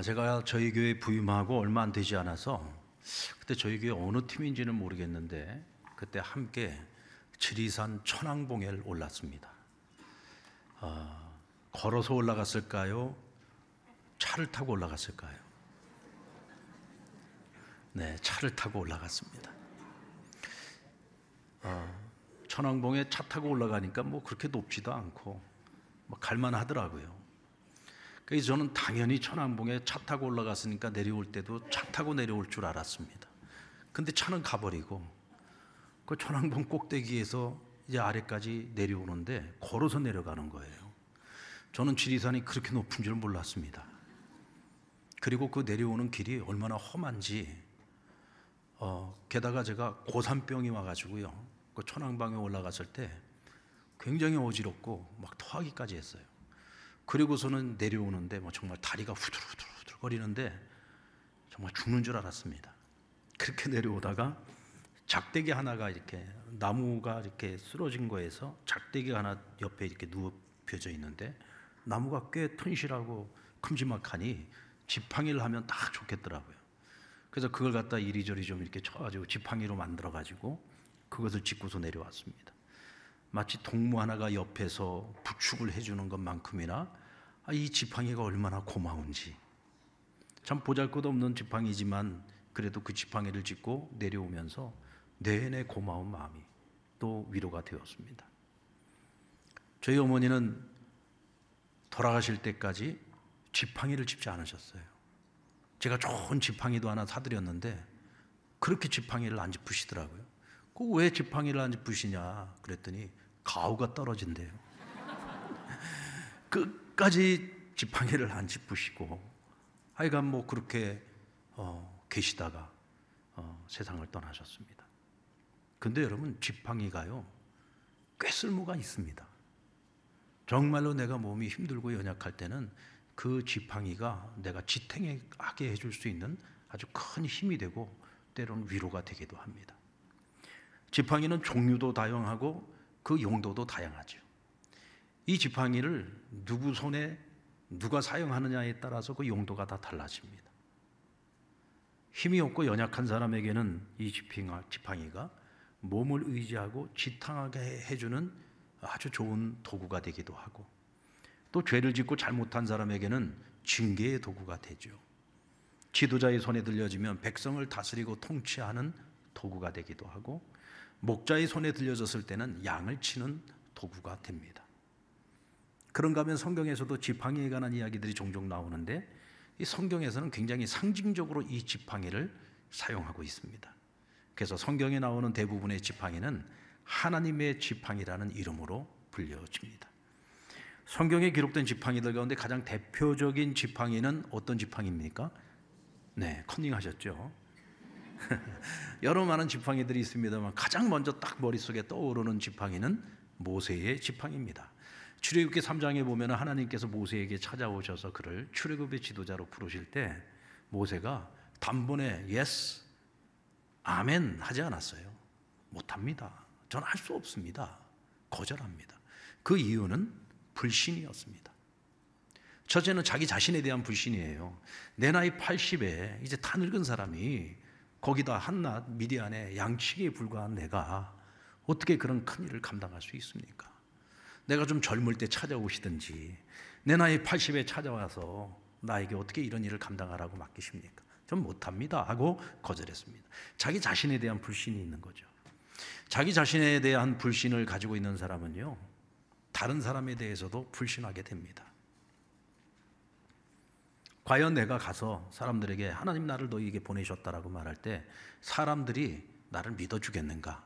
제가 저희 교회 부임하고 얼마 안 되지 않아서 그때 저희 교회 어느 팀인지는 모르겠는데 그때 함께 지리산 천왕봉에 올랐습니다. 걸어서 올라갔을까요? 차를 타고 올라갔을까요? 네, 차를 타고 올라갔습니다. 천왕봉에 차 타고 올라가니까 뭐 그렇게 높지도 않고 뭐 갈만하더라고요. 그래서 저는 당연히 천왕봉에 차 타고 올라갔으니까 내려올 때도 차 타고 내려올 줄 알았습니다. 근데 차는 가버리고 그 천왕봉 꼭대기에서 이제 아래까지 내려오는데 걸어서 내려가는 거예요. 저는 지리산이 그렇게 높은 줄 몰랐습니다. 그리고 그 내려오는 길이 얼마나 험한지, 게다가 제가 고산병이 와가지고요, 그 천왕봉에 올라갔을 때 굉장히 어지럽고 막 토하기까지 했어요. 그리고서는 내려오는데 뭐 정말 다리가 후들후들 거리는데 정말 죽는 줄 알았습니다. 그렇게 내려오다가 작대기 하나가 이렇게 나무가 이렇게 쓰러진 거에서 작대기가 하나 옆에 이렇게 누워펴져 있는데 나무가 꽤 튼실하고 큼지막하니 지팡이를 하면 딱 좋겠더라고요. 그래서 그걸 갖다 이리저리 좀 이렇게 쳐가지고 지팡이로 만들어가지고 그것을 짚고서 내려왔습니다. 마치 동무 하나가 옆에서 부축을 해주는 것만큼이나 이 지팡이가 얼마나 고마운지, 참 보잘것없는 지팡이지만 그래도 그 지팡이를 짚고 내려오면서 내내 고마운 마음이 또 위로가 되었습니다. 저희 어머니는 돌아가실 때까지 지팡이를 짚지 않으셨어요. 제가 좋은 지팡이도 하나 사드렸는데 그렇게 지팡이를 안 짚으시더라고요. 그 왜 지팡이를 안 짚으시냐 그랬더니 가오가 떨어진대요. 끝까지 지팡이를 안 짚으시고 하여간 뭐 그렇게 계시다가 세상을 떠나셨습니다. 근데 여러분, 지팡이가요 꽤 쓸모가 있습니다. 정말로 내가 몸이 힘들고 연약할 때는 그 지팡이가 내가 지탱하게 해줄 수 있는 아주 큰 힘이 되고 때로는 위로가 되기도 합니다. 지팡이는 종류도 다양하고 그 용도도 다양하죠. 이 지팡이를 누구 손에 누가 사용하느냐에 따라서 그 용도가 다 달라집니다. 힘이 없고 연약한 사람에게는 이 지팡이가 몸을 의지하고 지탱하게 해주는 아주 좋은 도구가 되기도 하고, 또 죄를 짓고 잘못한 사람에게는 징계의 도구가 되죠. 지도자의 손에 들려지면 백성을 다스리고 통치하는 도구가 되기도 하고, 목자의 손에 들려졌을 때는 양을 치는 도구가 됩니다. 그런가 하면 성경에서도 지팡이에 관한 이야기들이 종종 나오는데 이 성경에서는 굉장히 상징적으로 이 지팡이를 사용하고 있습니다. 그래서 성경에 나오는 대부분의 지팡이는 하나님의 지팡이라는 이름으로 불려집니다. 성경에 기록된 지팡이들 가운데 가장 대표적인 지팡이는 어떤 지팡이입니까? 네, 컨닝하셨죠? 여러 많은 지팡이들이 있습니다만 가장 먼저 딱 머릿속에 떠오르는 지팡이는 모세의 지팡이입니다. 출애굽기 3장에 보면 하나님께서 모세에게 찾아오셔서 그를 출애굽의 지도자로 부르실 때 모세가 단번에 예스, 아멘 하지 않았어요. 못합니다. 전 할 수 없습니다. 거절합니다. 그 이유는 불신이었습니다. 첫째는 자기 자신에 대한 불신이에요. 내 나이 80에 이제 다 늙은 사람이, 거기다 한낱 미디안의 양치기에 불과한 내가 어떻게 그런 큰 일을 감당할 수 있습니까? 내가 좀 젊을 때 찾아오시든지 내 나이 80에 찾아와서 나에게 어떻게 이런 일을 감당하라고 맡기십니까? 전 못합니다 하고 거절했습니다. 자기 자신에 대한 불신이 있는 거죠. 자기 자신에 대한 불신을 가지고 있는 사람은요, 다른 사람에 대해서도 불신하게 됩니다. 과연 내가 가서 사람들에게 하나님 나를 너희에게 보내셨다라고 말할 때 사람들이 나를 믿어주겠는가?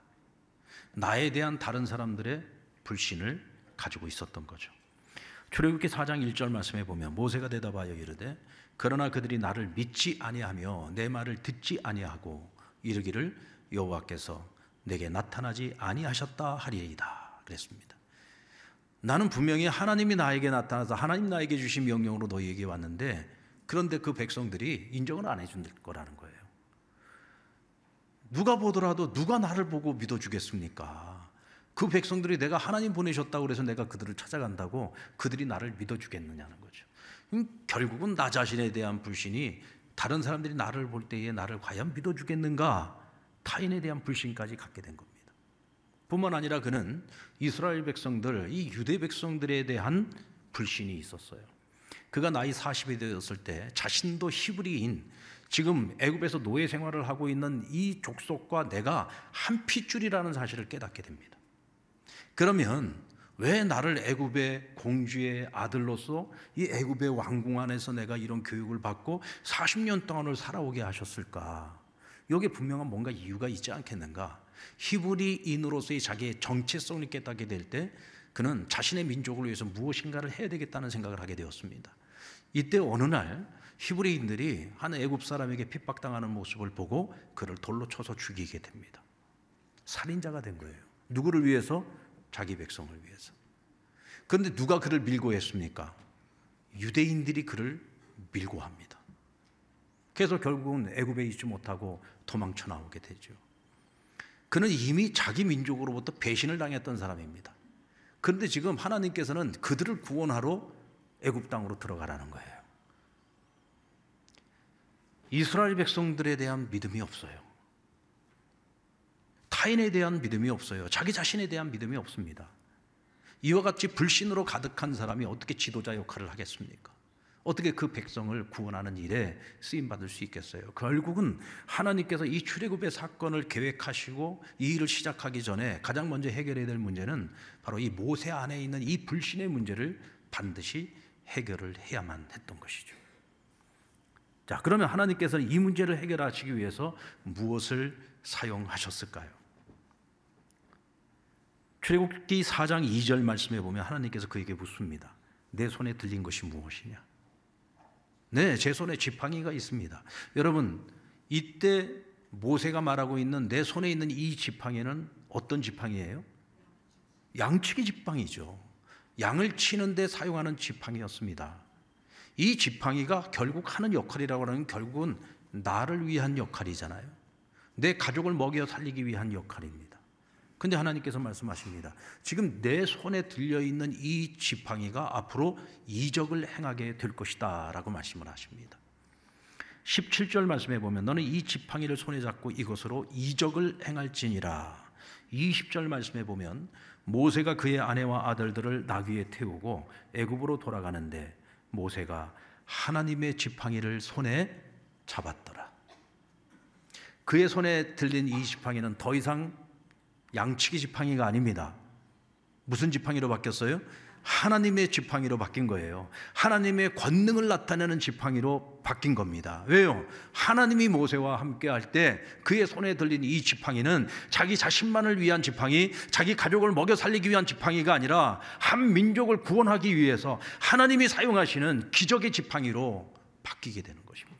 나에 대한 다른 사람들의 불신을 가지고 있었던 거죠. 출애굽기 4장 1절 말씀에 보면 모세가 대답하여 이르되 그러나 그들이 나를 믿지 아니하며 내 말을 듣지 아니하고 이르기를 여호와께서 내게 나타나지 아니하셨다 하리이다 그랬습니다. 나는 분명히 하나님이 나에게 나타나서 하나님 나에게 주신 명령으로 너희에게 왔는데 그런데 그 백성들이 인정을 안 해준 거라는 거예요. 누가 보더라도 누가 나를 보고 믿어주겠습니까? 그 백성들이 내가 하나님 보내셨다고 그래서 내가 그들을 찾아간다고 그들이 나를 믿어주겠느냐는 거죠. 결국은 나 자신에 대한 불신이 다른 사람들이 나를 볼 때에 나를 과연 믿어주겠는가, 타인에 대한 불신까지 갖게 된 겁니다. 뿐만 아니라 그는 이스라엘 백성들, 이 유대 백성들에 대한 불신이 있었어요. 그가 나이 40이 되었을 때 자신도 히브리인, 지금 애굽에서 노예 생활을 하고 있는 이 족속과 내가 한 핏줄이라는 사실을 깨닫게 됩니다. 그러면 왜 나를 애굽의 공주의 아들로서 이 애굽의 왕궁 안에서 내가 이런 교육을 받고 40년 동안을 살아오게 하셨을까? 여기에 분명한 뭔가 이유가 있지 않겠는가? 히브리인으로서의 자기의 정체성을 깨닫게 될 때 그는 자신의 민족을 위해서 무엇인가를 해야 되겠다는 생각을 하게 되었습니다. 이때 어느 날 히브리인들이 한 애굽 사람에게 핍박당하는 모습을 보고 그를 돌로 쳐서 죽이게 됩니다. 살인자가 된 거예요. 누구를 위해서? 자기 백성을 위해서. 그런데 누가 그를 밀고 했습니까? 유대인들이 그를 밀고 합니다. 그래서 결국은 애굽에 있지 못하고 도망쳐 나오게 되죠. 그는 이미 자기 민족으로부터 배신을 당했던 사람입니다. 그런데 지금 하나님께서는 그들을 구원하러 애굽 땅으로 들어가라는 거예요. 이스라엘 백성들에 대한 믿음이 없어요. 타인에 대한 믿음이 없어요. 자기 자신에 대한 믿음이 없습니다. 이와 같이 불신으로 가득한 사람이 어떻게 지도자 역할을 하겠습니까? 어떻게 그 백성을 구원하는 일에 쓰임받을 수 있겠어요? 결국은 하나님께서 이 출애굽의 사건을 계획하시고 이 일을 시작하기 전에 가장 먼저 해결해야 될 문제는 바로 이 모세 안에 있는 이 불신의 문제를 반드시 해결을 해야만 했던 것이죠. 자, 그러면 하나님께서는 이 문제를 해결하시기 위해서 무엇을 사용하셨을까요? 출애굽기 4장 2절 말씀에 보면 하나님께서 그에게 묻습니다. 내 손에 들린 것이 무엇이냐? 네, 제 손에 지팡이가 있습니다. 여러분, 이때 모세가 말하고 있는 내 손에 있는 이 지팡이는 어떤 지팡이예요? 양치기 지팡이죠. 양을 치는데 사용하는 지팡이였습니다. 이 지팡이가 결국 하는 역할이라고 하는 결국은 나를 위한 역할이잖아요. 내 가족을 먹여 살리기 위한 역할입니다. 근데 하나님께서 말씀하십니다. 지금 내 손에 들려있는 이 지팡이가 앞으로 이적을 행하게 될 것이다 라고 말씀을 하십니다. 17절 말씀해 보면 너는 이 지팡이를 손에 잡고 이것으로 이적을 행할지니라. 20절 말씀해 보면 모세가 그의 아내와 아들들을 나귀에 태우고 애굽으로 돌아가는데 모세가 하나님의 지팡이를 손에 잡았더라. 그의 손에 들린 이 지팡이는 더 이상 양치기 지팡이가 아닙니다. 무슨 지팡이로 바뀌었어요? 하나님의 지팡이로 바뀐 거예요. 하나님의 권능을 나타내는 지팡이로 바뀐 겁니다. 왜요? 하나님이 모세와 함께 할 때 그의 손에 들린 이 지팡이는 자기 자신만을 위한 지팡이, 자기 가족을 먹여 살리기 위한 지팡이가 아니라 한 민족을 구원하기 위해서 하나님이 사용하시는 기적의 지팡이로 바뀌게 되는 것입니다.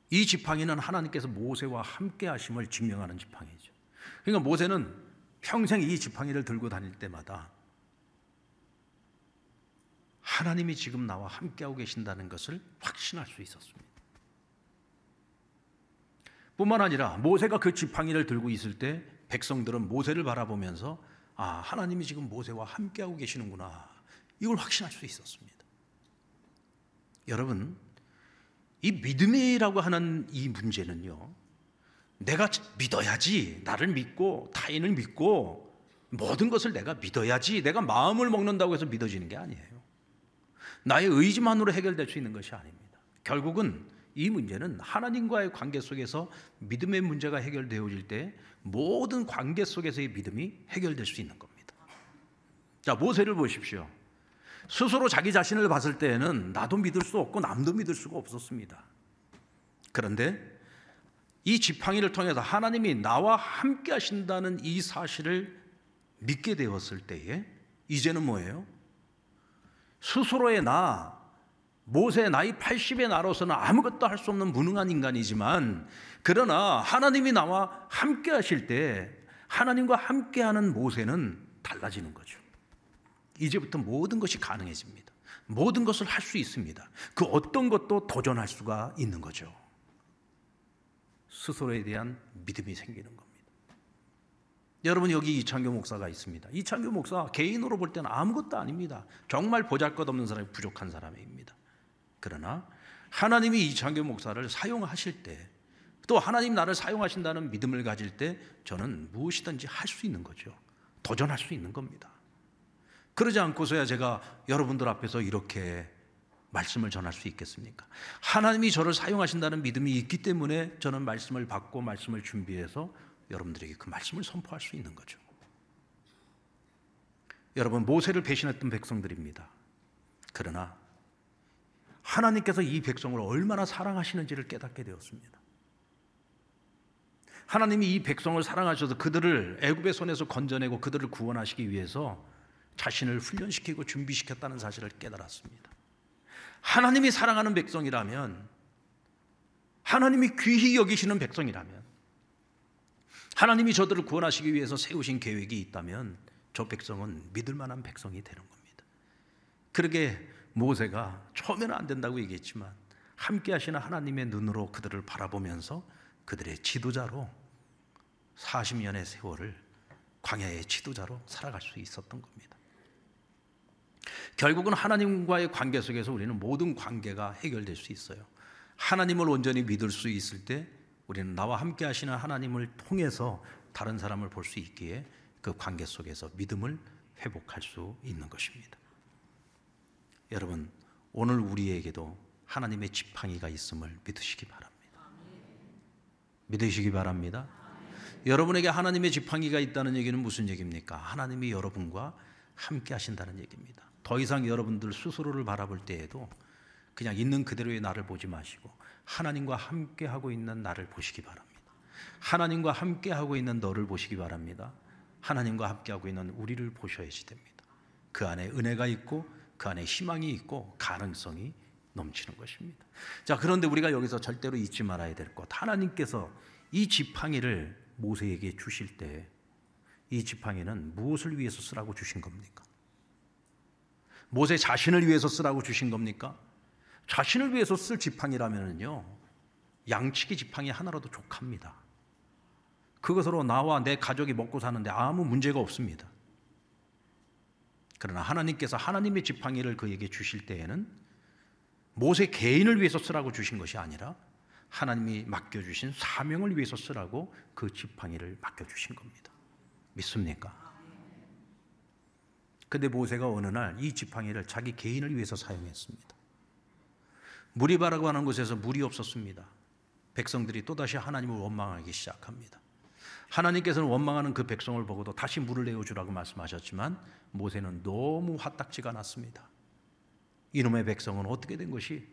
이 지팡이는 하나님께서 모세와 함께 하심을 증명하는 지팡이죠. 그러니까 모세는 평생 이 지팡이를 들고 다닐 때마다 하나님이 지금 나와 함께하고 계신다는 것을 확신할 수 있었습니다. 뿐만 아니라 모세가 그 지팡이를 들고 있을 때 백성들은 모세를 바라보면서 아, 하나님이 지금 모세와 함께하고 계시는구나, 이걸 확신할 수 있었습니다. 여러분, 이 믿음이라고 하는 이 문제는요, 내가 믿어야지, 나를 믿고 타인을 믿고 모든 것을 내가 믿어야지, 내가 마음을 먹는다고 해서 믿어지는 게 아니에요. 나의 의지만으로 해결될 수 있는 것이 아닙니다. 결국은 이 문제는 하나님과의 관계 속에서 믿음의 문제가 해결되어질 때 모든 관계 속에서의 믿음이 해결될 수 있는 겁니다. 자, 모세를 보십시오. 스스로 자기 자신을 봤을 때에는 나도 믿을 수 없고 남도 믿을 수가 없었습니다. 그런데 이 지팡이를 통해서 하나님이 나와 함께 하신다는 이 사실을 믿게 되었을 때에 이제는 뭐예요? 스스로의 나, 모세의 나이 80의 나로서는 아무것도 할 수 없는 무능한 인간이지만, 그러나 하나님이 나와 함께 하실 때 하나님과 함께하는 모세는 달라지는 거죠. 이제부터 모든 것이 가능해집니다. 모든 것을 할 수 있습니다. 그 어떤 것도 도전할 수가 있는 거죠. 스스로에 대한 믿음이 생기는 겁니다. 여러분, 여기 이창규 목사가 있습니다. 이창규 목사 개인으로 볼 때는 아무것도 아닙니다. 정말 보잘것없는 사람이, 부족한 사람입니다. 그러나 하나님이 이창규 목사를 사용하실 때, 또 하나님 나를 사용하신다는 믿음을 가질 때 저는 무엇이든지 할 수 있는 거죠. 도전할 수 있는 겁니다. 그러지 않고서야 제가 여러분들 앞에서 이렇게 말씀을 전할 수 있겠습니까? 하나님이 저를 사용하신다는 믿음이 있기 때문에 저는 말씀을 받고 말씀을 준비해서 여러분들에게 그 말씀을 선포할 수 있는 거죠. 여러분, 모세를 배신했던 백성들입니다. 그러나 하나님께서 이 백성을 얼마나 사랑하시는지를 깨닫게 되었습니다. 하나님이 이 백성을 사랑하셔서 그들을 애굽의 손에서 건져내고 그들을 구원하시기 위해서 자신을 훈련시키고 준비시켰다는 사실을 깨달았습니다. 하나님이 사랑하는 백성이라면, 하나님이 귀히 여기시는 백성이라면, 하나님이 저들을 구원하시기 위해서 세우신 계획이 있다면 저 백성은 믿을 만한 백성이 되는 겁니다. 그러게 모세가 처음에는 안 된다고 얘기했지만 함께 하시는 하나님의 눈으로 그들을 바라보면서 그들의 지도자로 40년의 세월을 광야의 지도자로 살아갈 수 있었던 겁니다. 결국은 하나님과의 관계 속에서 우리는 모든 관계가 해결될 수 있어요. 하나님을 온전히 믿을 수 있을 때 우리는 나와 함께 하시는 하나님을 통해서 다른 사람을 볼 수 있기에 그 관계 속에서 믿음을 회복할 수 있는 것입니다. 여러분, 오늘 우리에게도 하나님의 지팡이가 있음을 믿으시기 바랍니다. 믿으시기 바랍니다. 여러분에게 하나님의 지팡이가 있다는 얘기는 무슨 얘기입니까? 하나님이 여러분과 함께 하신다는 얘기입니다. 더 이상 여러분들 스스로를 바라볼 때에도 그냥 있는 그대로의 나를 보지 마시고 하나님과 함께 하고 있는 나를 보시기 바랍니다. 하나님과 함께 하고 있는 너를 보시기 바랍니다. 하나님과 함께 하고 있는 우리를 보셔야지 됩니다. 그 안에 은혜가 있고 그 안에 희망이 있고 가능성이 넘치는 것입니다. 자, 그런데 우리가 여기서 절대로 잊지 말아야 될 것, 하나님께서 이 지팡이를 모세에게 주실 때 이 지팡이는 무엇을 위해서 쓰라고 주신 겁니까? 모세 자신을 위해서 쓰라고 주신 겁니까? 자신을 위해서 쓸 지팡이라면요, 양치기 지팡이 하나라도 족합니다. 그것으로 나와 내 가족이 먹고 사는데 아무 문제가 없습니다. 그러나 하나님께서 하나님의 지팡이를 그에게 주실 때에는 모세 개인을 위해서 쓰라고 주신 것이 아니라 하나님이 맡겨주신 사명을 위해서 쓰라고 그 지팡이를 맡겨주신 겁니다. 믿습니까? 근데 모세가 어느 날 이 지팡이를 자기 개인을 위해서 사용했습니다. 무리바라고 하는 곳에서 물이 없었습니다. 백성들이 또다시 하나님을 원망하기 시작합니다. 하나님께서는 원망하는 그 백성을 보고도 다시 물을 내어주라고 말씀하셨지만 모세는 너무 화딱지가 났습니다. 이놈의 백성은 어떻게 된 것이,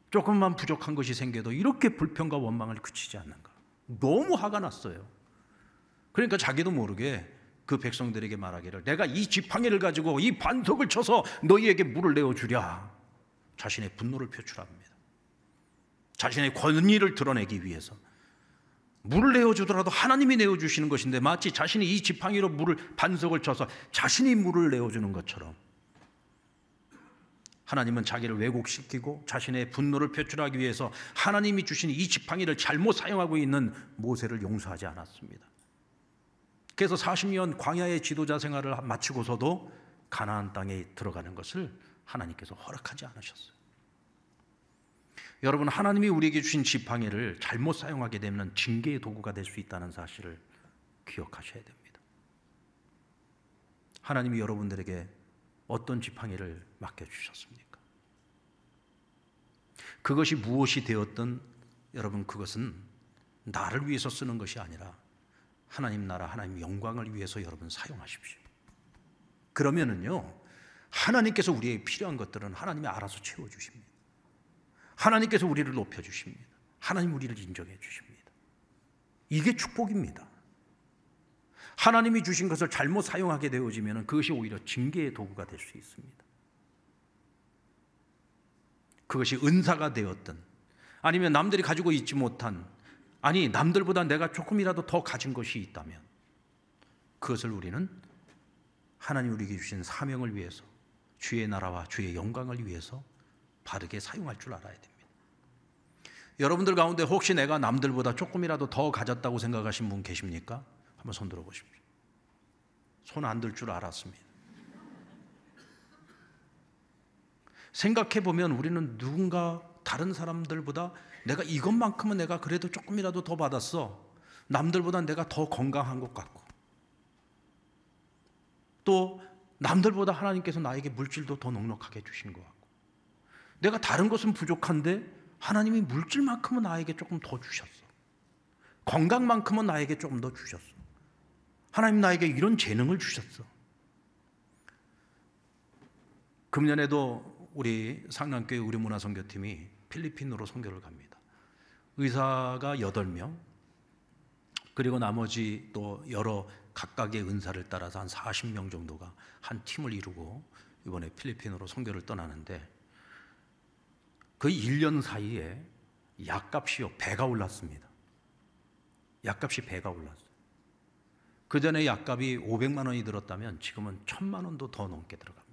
조금만 부족한 것이 생겨도 이렇게 불평과 원망을 그치지 않는가. 너무 화가 났어요. 그러니까 자기도 모르게 그 백성들에게 말하기를, 내가 이 지팡이를 가지고 이 반석을 쳐서 너희에게 물을 내어주랴. 자신의 분노를 표출합니다. 자신의 권위를 드러내기 위해서. 물을 내어주더라도 하나님이 내어주시는 것인데 마치 자신이 이 지팡이로 반석을 쳐서 자신이 물을 내어주는 것처럼 하나님은 자기를 왜곡시키고 자신의 분노를 표출하기 위해서 하나님이 주신 이 지팡이를 잘못 사용하고 있는 모세를 용서하지 않았습니다. 그래서 40년 광야의 지도자 생활을 마치고서도 가나안 땅에 들어가는 것을 하나님께서 허락하지 않으셨어요. 여러분, 하나님이 우리에게 주신 지팡이를 잘못 사용하게 되면 징계의 도구가 될 수 있다는 사실을 기억하셔야 됩니다. 하나님이 여러분들에게 어떤 지팡이를 맡겨주셨습니까? 그것이 무엇이 되었든 여러분, 그것은 나를 위해서 쓰는 것이 아니라 하나님 나라, 하나님 영광을 위해서 여러분 사용하십시오. 그러면은요, 하나님께서 우리에게 필요한 것들은 하나님이 알아서 채워주십니다. 하나님께서 우리를 높여주십니다. 하나님 우리를 인정해 주십니다. 이게 축복입니다. 하나님이 주신 것을 잘못 사용하게 되어지면 그것이 오히려 징계의 도구가 될 수 있습니다. 그것이 은사가 되었든 아니면 남들이 가지고 있지 못한, 아니 남들보다 내가 조금이라도 더 가진 것이 있다면 그것을 우리는 하나님 우리에게 주신 사명을 위해서, 주의 나라와 주의 영광을 위해서 바르게 사용할 줄 알아야 됩니다. 여러분들 가운데 혹시 내가 남들보다 조금이라도 더 가졌다고 생각하신 분 계십니까? 한번 손 들어보십시오. 손 안 들 줄 알았습니다. 생각해 보면 우리는 누군가 다른 사람들보다 내가 이것만큼은 내가 그래도 조금이라도 더 받았어. 남들보다 내가 더 건강한 것 같고, 또 남들보다 하나님께서 나에게 물질도 더 넉넉하게 주신 것 같고, 내가 다른 것은 부족한데 하나님이 물질만큼은 나에게 조금 더 주셨어. 건강만큼은 나에게 조금 더 주셨어. 하나님 나에게 이런 재능을 주셨어. 금년에도 우리 상남교회 우리문화선교팀이 필리핀으로 선교를 갑니다. 의사가 8명, 그리고 나머지 또 여러 각각의 은사를 따라서 한 40명 정도가 한 팀을 이루고 이번에 필리핀으로 선교를 떠나는데, 그 1년 사이에 약값이요, 배가 올랐습니다. 약값이 배가 올랐어요. 그 전에 약값이 500만 원이 들었다면 지금은 1000만 원도 더 넘게 들어갑니다.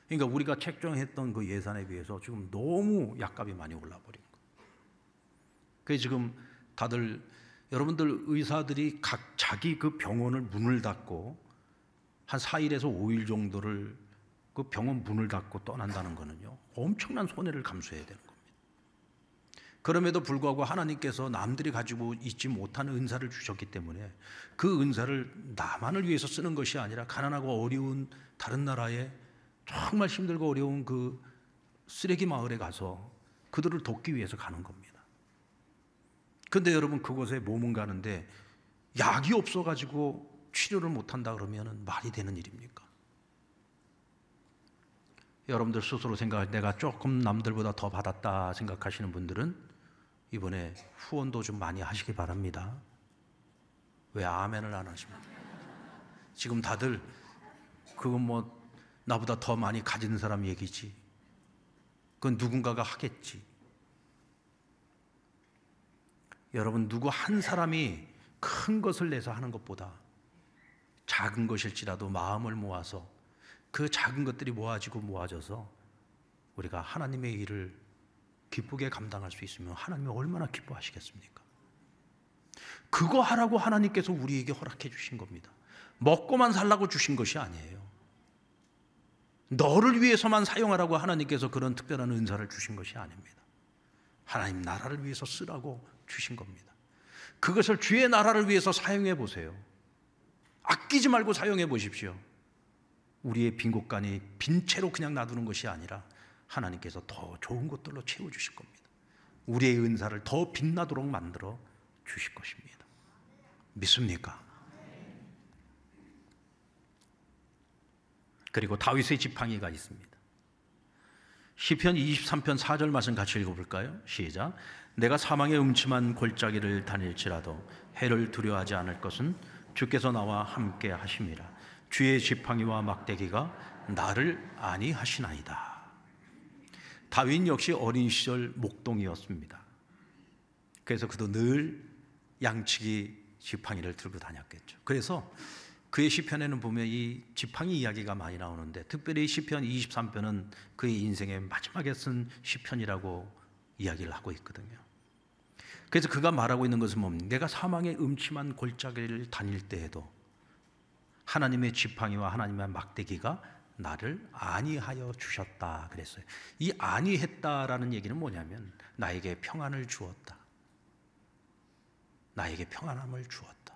그러니까 우리가 책정했던 그 예산에 비해서 지금 너무 약값이 많이 올라버린 거예요. 그래서 지금 다들, 여러분들 의사들이 각 자기 그 병원을 문을 닫고 한 4일에서 5일 정도를 그 병원 문을 닫고 떠난다는 거는요, 엄청난 손해를 감수해야 되는 겁니다. 그럼에도 불구하고 하나님께서 남들이 가지고 있지 못한 은사를 주셨기 때문에 그 은사를 나만을 위해서 쓰는 것이 아니라 가난하고 어려운 다른 나라에 정말 힘들고 어려운 그 쓰레기 마을에 가서 그들을 돕기 위해서 가는 겁니다. 근데 여러분, 그곳에 몸은 가는데 약이 없어가지고 치료를 못한다 그러면 말이 되는 일입니까? 여러분들 스스로 생각할 때 내가 조금 남들보다 더 받았다 생각하시는 분들은 이번에 후원도 좀 많이 하시기 바랍니다. 왜 아멘을 안 하십니까? 지금 다들 그건 뭐 나보다 더 많이 가진 사람 얘기지, 그건 누군가가 하겠지. 여러분, 누구 한 사람이 큰 것을 내서 하는 것보다 작은 것일지라도 마음을 모아서 그 작은 것들이 모아져서 우리가 하나님의 일을 기쁘게 감당할 수 있으면 하나님이 얼마나 기뻐하시겠습니까? 그거 하라고 하나님께서 우리에게 허락해 주신 겁니다. 먹고만 살라고 주신 것이 아니에요. 너를 위해서만 사용하라고 하나님께서 그런 특별한 은사를 주신 것이 아닙니다. 하나님 나라를 위해서 쓰라고 주신 겁니다. 그것을 주의 나라를 위해서 사용해 보세요. 아끼지 말고 사용해 보십시오. 우리의 빈 곳간이 빈 채로 그냥 놔두는 것이 아니라 하나님께서 더 좋은 것들로 채워주실 겁니다. 우리의 은사를 더 빛나도록 만들어 주실 것입니다. 믿습니까? 그리고 다윗의 지팡이가 있습니다. 시편 23편 4절 말씀 같이 읽어볼까요? 시작. 내가 사망의 음침한 골짜기를 다닐지라도 해를 두려워하지 않을 것은 주께서 나와 함께 하심이라. 주의 지팡이와 막대기가 나를 안위하시나이다. 다윗 역시 어린 시절 목동이었습니다. 그래서 그도 늘 양치기 지팡이를 들고 다녔겠죠. 그래서 그의 시편에는 보면 이 지팡이 이야기가 많이 나오는데, 특별히 시편 23편은 그의 인생의 마지막에 쓴 시편이라고 이야기를 하고 있거든요. 그래서 그가 말하고 있는 것은 뭡니까? 내가 사망의 음침한 골짜기를 다닐 때에도 하나님의 지팡이와 하나님의 막대기가 나를 안위하여 주셨다 그랬어요. 이 안위했다라는 얘기는 뭐냐면 나에게 평안을 주었다. 나에게 평안함을 주었다.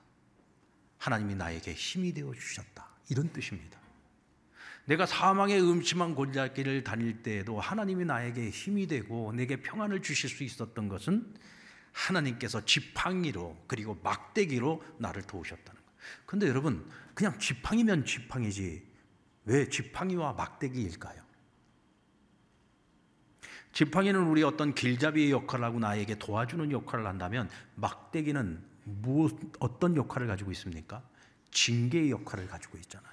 하나님이 나에게 힘이 되어 주셨다. 이런 뜻입니다. 내가 사망의 음침한 골짜기를 다닐 때에도 하나님이 나에게 힘이 되고 내게 평안을 주실 수 있었던 것은 하나님께서 지팡이로 그리고 막대기로 나를 도우셨다는 거예요. 그런데 여러분, 그냥 지팡이면 지팡이지 왜 지팡이와 막대기일까요? 지팡이는 우리 어떤 길잡이의 역할을 하고 나에게 도와주는 역할을 한다면, 막대기는 어떤 역할을 가지고 있습니까? 징계의 역할을 가지고 있잖아요.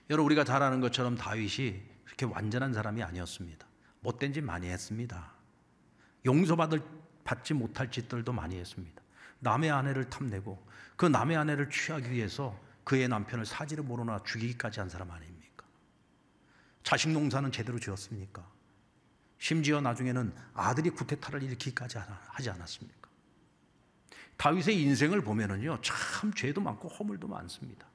여러분, 우리가 잘 아는 것처럼 다윗이 그렇게 완전한 사람이 아니었습니다. 못된 짓 많이 했습니다. 용서받지 못할 짓들도 많이 했습니다. 남의 아내를 탐내고 그 남의 아내를 취하기 위해서 그의 남편을 사지를 몰아나 죽이기까지 한 사람 아닙니까? 자식 농사는 제대로 지었습니까? 심지어 나중에는 아들이 쿠데타를 일으키기까지 하지 않았습니까? 다윗의 인생을 보면은요, 참 죄도 많고 허물도 많습니다.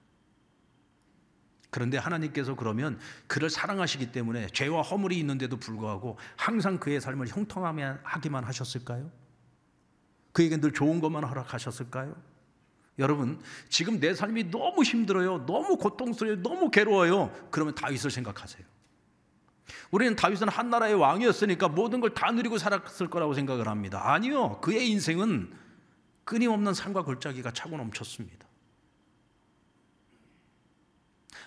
그런데 하나님께서 그러면 그를 사랑하시기 때문에 죄와 허물이 있는데도 불구하고 항상 그의 삶을 형통하기만 하셨을까요? 그에게 늘 좋은 것만 허락하셨을까요? 여러분, 지금 내 삶이 너무 힘들어요, 너무 고통스러워요, 너무 괴로워요. 그러면 다윗을 생각하세요. 우리는 다윗은 한 나라의 왕이었으니까 모든 걸 다 누리고 살았을 거라고 생각을 합니다. 아니요, 그의 인생은 끊임없는 산과 골짜기가 차고 넘쳤습니다.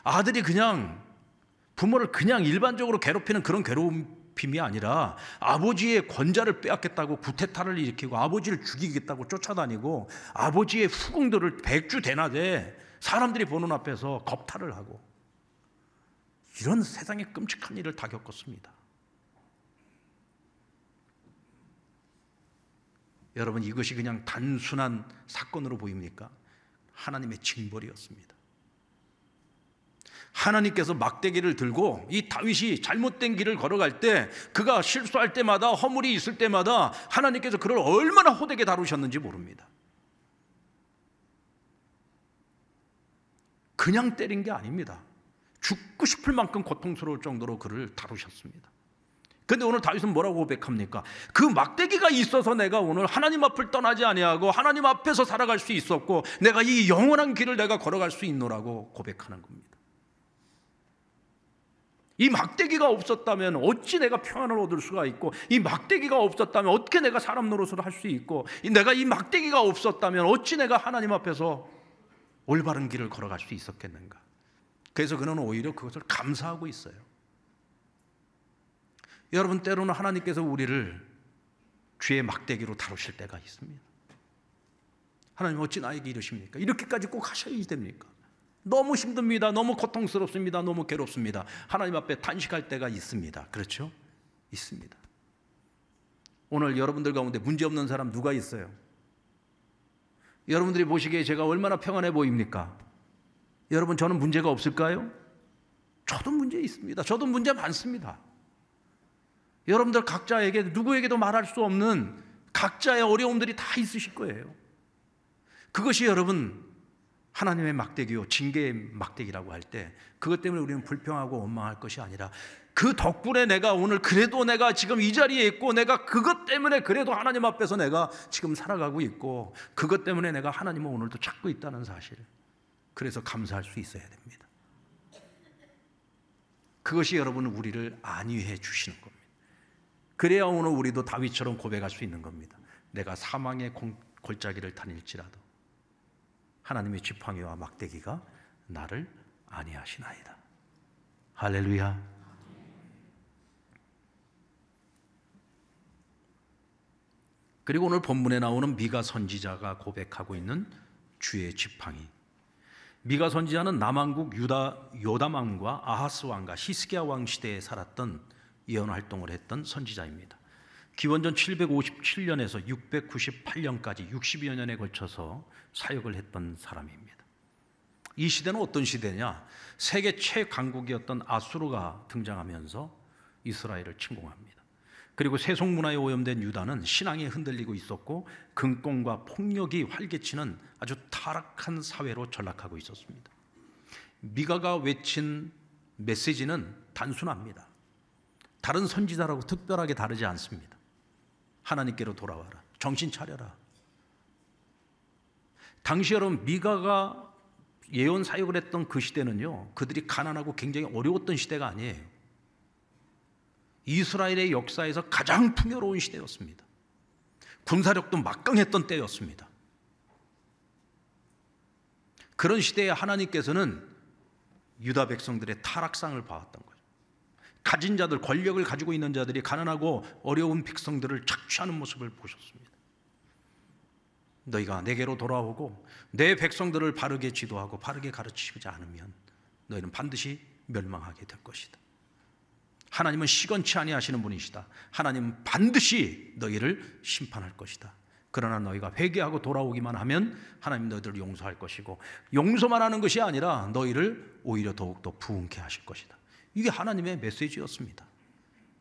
아들이 그냥 부모를 그냥 일반적으로 괴롭히는 그런 괴롭힘이 아니라 아버지의 권자를 빼앗겠다고 구테타를 일으키고 아버지를 죽이겠다고 쫓아다니고 아버지의 후궁들을 백주대낮에 사람들이 보는 앞에서 겁탈을 하고 이런 세상의 끔찍한 일을 다 겪었습니다. 여러분, 이것이 그냥 단순한 사건으로 보입니까? 하나님의 징벌이었습니다. 하나님께서 막대기를 들고 이 다윗이 잘못된 길을 걸어갈 때, 그가 실수할 때마다, 허물이 있을 때마다 하나님께서 그를 얼마나 호되게 다루셨는지 모릅니다. 그냥 때린 게 아닙니다. 죽고 싶을 만큼 고통스러울 정도로 그를 다루셨습니다. 그런데 오늘 다윗은 뭐라고 고백합니까? 그 막대기가 있어서 내가 오늘 하나님 앞을 떠나지 아니하고 하나님 앞에서 살아갈 수 있었고 내가 이 영원한 길을 내가 걸어갈 수 있노라고 고백하는 겁니다. 이 막대기가 없었다면 어찌 내가 평안을 얻을 수가 있고, 이 막대기가 없었다면 어떻게 내가 사람 노릇을 할 수 있고, 내가 이 막대기가 없었다면 어찌 내가 하나님 앞에서 올바른 길을 걸어갈 수 있었겠는가. 그래서 그는 오히려 그것을 감사하고 있어요. 여러분, 때로는 하나님께서 우리를 죄의 막대기로 다루실 때가 있습니다. 하나님, 어찌 나에게 이러십니까? 이렇게까지 꼭 하셔야 됩니까? 너무 힘듭니다. 너무 고통스럽습니다. 너무 괴롭습니다. 하나님 앞에 탄식할 때가 있습니다. 그렇죠? 있습니다. 오늘 여러분들 가운데 문제 없는 사람 누가 있어요? 여러분들이 보시기에 제가 얼마나 평안해 보입니까? 여러분, 저는 문제가 없을까요? 저도 문제 있습니다. 저도 문제 많습니다. 여러분들 각자에게, 누구에게도 말할 수 없는 각자의 어려움들이 다 있으실 거예요. 그것이 여러분 하나님의 막대기요, 징계의 막대기라고 할 때 그것 때문에 우리는 불평하고 원망할 것이 아니라 그 덕분에 내가 오늘 그래도 내가 지금 이 자리에 있고 내가 그것 때문에 그래도 하나님 앞에서 내가 지금 살아가고 있고 그것 때문에 내가 하나님을 오늘도 찾고 있다는 사실, 그래서 감사할 수 있어야 됩니다. 그것이 여러분 우리를 안위해 주시는 겁니다. 그래야 오늘 우리도 다윗처럼 고백할 수 있는 겁니다. 내가 사망의 골짜기를 다닐지라도 하나님의 지팡이와 막대기가 나를 안위하시나이다. 할렐루야. 그리고 오늘 본문에 나오는 미가 선지자가 고백하고 있는 주의 지팡이. 미가 선지자는 남왕국 요담 왕과 아하스 왕과 히스기야 왕 시대에 살았던 예언 활동을 했던 선지자입니다. 기원전 757년에서 698년까지 60여 년에 걸쳐서 사역을 했던 사람입니다. 이 시대는 어떤 시대냐? 세계 최강국이었던 아수르가 등장하면서 이스라엘을 침공합니다. 그리고 세속문화에 오염된 유다는 신앙이 흔들리고 있었고 금권과 폭력이 활개치는 아주 타락한 사회로 전락하고 있었습니다. 미가가 외친 메시지는 단순합니다. 다른 선지자라고 특별하게 다르지 않습니다. 하나님께로 돌아와라. 정신 차려라. 당시 여러분, 미가가 예언 사역을 했던 그 시대는요, 그들이 가난하고 굉장히 어려웠던 시대가 아니에요. 이스라엘의 역사에서 가장 풍요로운 시대였습니다. 군사력도 막강했던 때였습니다. 그런 시대에 하나님께서는 유다 백성들의 타락상을 봐왔던 거예요. 가진 자들, 권력을 가지고 있는 자들이 가난하고 어려운 백성들을 착취하는 모습을 보셨습니다. 너희가 내게로 돌아오고 내 백성들을 바르게 지도하고 바르게 가르치지 않으면 너희는 반드시 멸망하게 될 것이다. 하나님은 시건치 아니하시는 분이시다. 하나님은 반드시 너희를 심판할 것이다. 그러나 너희가 회개하고 돌아오기만 하면 하나님 너희들을 용서할 것이고 용서만 하는 것이 아니라 너희를 오히려 더욱더 부흥케 하실 것이다. 이게 하나님의 메시지였습니다.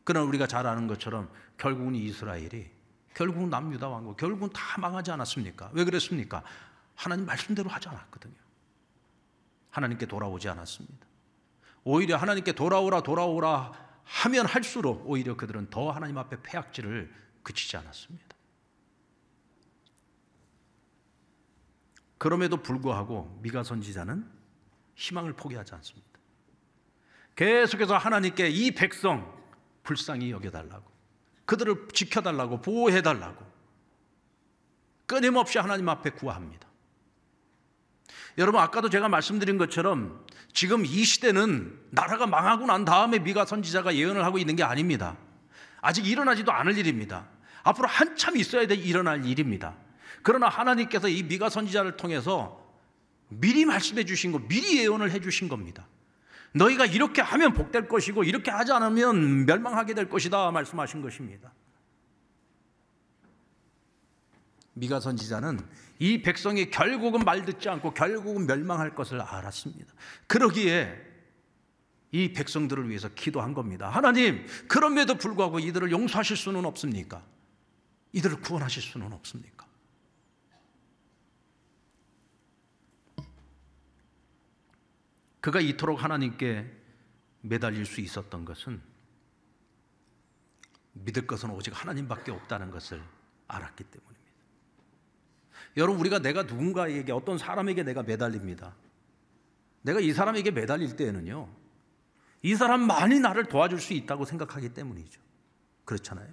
그러나 우리가 잘 아는 것처럼 결국은 이스라엘이 결국은 남유다 왕국, 결국은 다 망하지 않았습니까? 왜 그랬습니까? 하나님 말씀대로 하지 않았거든요. 하나님께 돌아오지 않았습니다. 오히려 하나님께 돌아오라 하면 할수록 오히려 그들은 더 하나님 앞에 패악질을 그치지 않았습니다. 그럼에도 불구하고 미가 선지자는 희망을 포기하지 않습니다. 계속해서 하나님께 이 백성 불쌍히 여겨달라고, 그들을 지켜달라고, 보호해달라고 끊임없이 하나님 앞에 구합니다. 여러분, 아까도 제가 말씀드린 것처럼 지금 이 시대는 나라가 망하고 난 다음에 미가 선지자가 예언을 하고 있는 게 아닙니다. 아직 일어나지도 않을 일입니다. 앞으로 한참 있어야 일어날 일입니다. 그러나 하나님께서 이 미가 선지자를 통해서 미리 말씀해 주신 거, 미리 예언을 해 주신 겁니다. 너희가 이렇게 하면 복될 것이고 이렇게 하지 않으면 멸망하게 될 것이다 말씀하신 것입니다. 미가 선지자는 이 백성이 결국은 말 듣지 않고 결국은 멸망할 것을 알았습니다. 그러기에 이 백성들을 위해서 기도한 겁니다. 하나님, 그럼에도 불구하고 이들을 용서하실 수는 없습니까? 이들을 구원하실 수는 없습니까? 그가 이토록 하나님께 매달릴 수 있었던 것은 믿을 것은 오직 하나님밖에 없다는 것을 알았기 때문입니다. 여러분, 우리가 내가 누군가에게, 어떤 사람에게 내가 매달립니다. 내가 이 사람에게 매달릴 때에는요, 이 사람만이 나를 도와줄 수 있다고 생각하기 때문이죠. 그렇잖아요.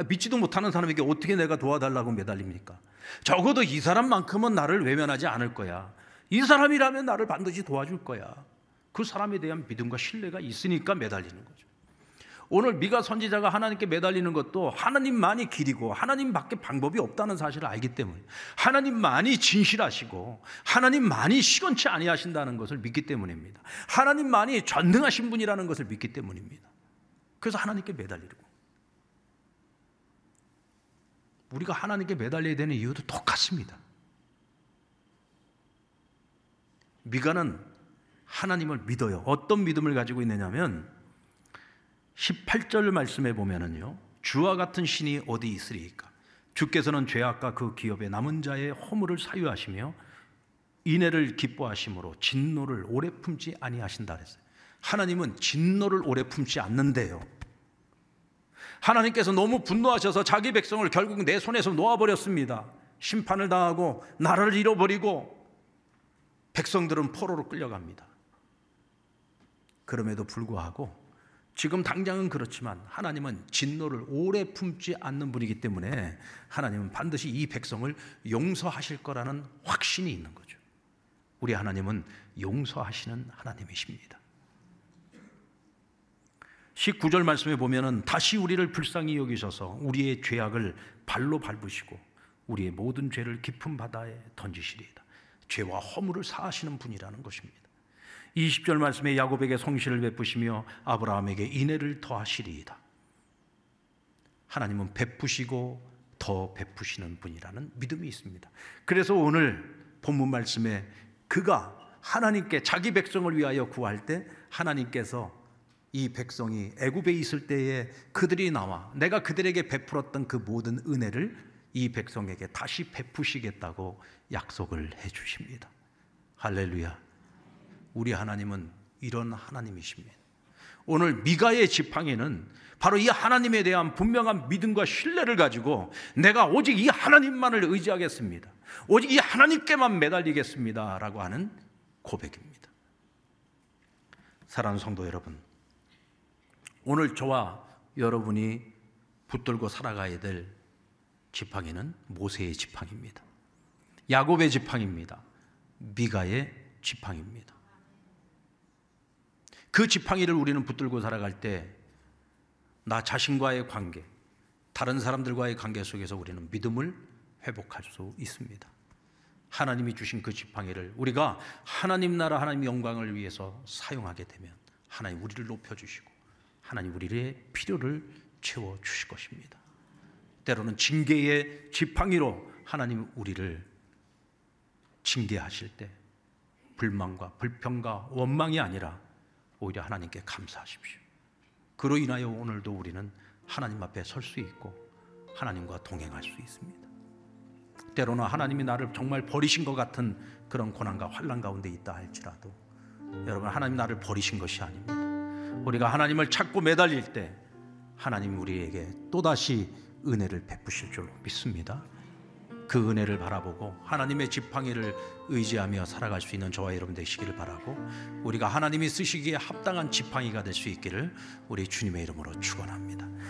믿지도 못하는 사람에게 어떻게 내가 도와달라고 매달립니까? 적어도 이 사람만큼은 나를 외면하지 않을 거야. 이 사람이라면 나를 반드시 도와줄 거야. 그 사람에 대한 믿음과 신뢰가 있으니까 매달리는 거죠. 오늘 미가 선지자가 하나님께 매달리는 것도 하나님만이 길이고 하나님밖에 방법이 없다는 사실을 알기 때문에, 하나님만이 진실하시고 하나님만이 시건치 아니하신다는 것을 믿기 때문입니다. 하나님만이 전능하신 분이라는 것을 믿기 때문입니다. 그래서 하나님께 매달리고, 우리가 하나님께 매달려야 되는 이유도 똑같습니다. 미가는 하나님을 믿어요. 어떤 믿음을 가지고 있느냐면 18절 말씀에 보면은요, 주와 같은 신이 어디 있으리이까? 주께서는 죄악과 그 기업에 남은 자의 허물을 사유하시며 인애를 기뻐하심으로 진노를 오래 품지 아니하신다 그랬어요. 하나님은 진노를 오래 품지 않는데요, 하나님께서 너무 분노하셔서 자기 백성을 결국 내 손에서 놓아버렸습니다. 심판을 당하고 나라를 잃어버리고 백성들은 포로로 끌려갑니다. 그럼에도 불구하고 지금 당장은 그렇지만 하나님은 진노를 오래 품지 않는 분이기 때문에 하나님은 반드시 이 백성을 용서하실 거라는 확신이 있는 거죠. 우리 하나님은 용서하시는 하나님이십니다. 19절 말씀에 보면은 다시 우리를 불쌍히 여기셔서 우리의 죄악을 발로 밟으시고 우리의 모든 죄를 깊은 바다에 던지시리이다. 죄와 허물을 사하시는 분이라는 것입니다. 20절 말씀에 야곱에게 성실을 베푸시며 아브라함에게 인애를 더하시리이다. 하나님은 베푸시고 더 베푸시는 분이라는 믿음이 있습니다. 그래서 오늘 본문 말씀에 그가 하나님께 자기 백성을 위하여 구할 때 하나님께서 이 백성이 애굽에 있을 때에 그들이 나와 내가 그들에게 베풀었던 그 모든 은혜를 이 백성에게 다시 베푸시겠다고 약속을 해 주십니다. 할렐루야. 우리 하나님은 이런 하나님이십니다. 오늘 미가의 지팡이는 바로 이 하나님에 대한 분명한 믿음과 신뢰를 가지고 내가 오직 이 하나님만을 의지하겠습니다, 오직 이 하나님께만 매달리겠습니다 라고 하는 고백입니다. 사랑하는 성도 여러분, 오늘 저와 여러분이 붙들고 살아가야 될 지팡이는 모세의 지팡이입니다. 야곱의 지팡이입니다. 미가의 지팡이입니다. 그 지팡이를 우리는 붙들고 살아갈 때 나 자신과의 관계, 다른 사람들과의 관계 속에서 우리는 믿음을 회복할 수 있습니다. 하나님이 주신 그 지팡이를 우리가 하나님 나라, 하나님 영광을 위해서 사용하게 되면 하나님 우리를 높여주시고 하나님 우리의 필요를 채워주실 것입니다. 때로는 징계의 지팡이로 하나님 우리를 징계하실 때 불만과 불평과 원망이 아니라 오히려 하나님께 감사하십시오. 그로 인하여 오늘도 우리는 하나님 앞에 설 수 있고 하나님과 동행할 수 있습니다. 때로는 하나님이 나를 정말 버리신 것 같은 그런 고난과 환난 가운데 있다 할지라도 여러분, 하나님 나를 버리신 것이 아닙니다. 우리가 하나님을 찾고 매달릴 때 하나님이 우리에게 또다시 은혜를 베푸실 줄로 믿습니다. 그 은혜를 바라보고 하나님의 지팡이를 의지하며 살아갈 수 있는 저와 여러분 되시기를 바라고, 우리가 하나님이 쓰시기에 합당한 지팡이가 될 수 있기를 우리 주님의 이름으로 축원합니다.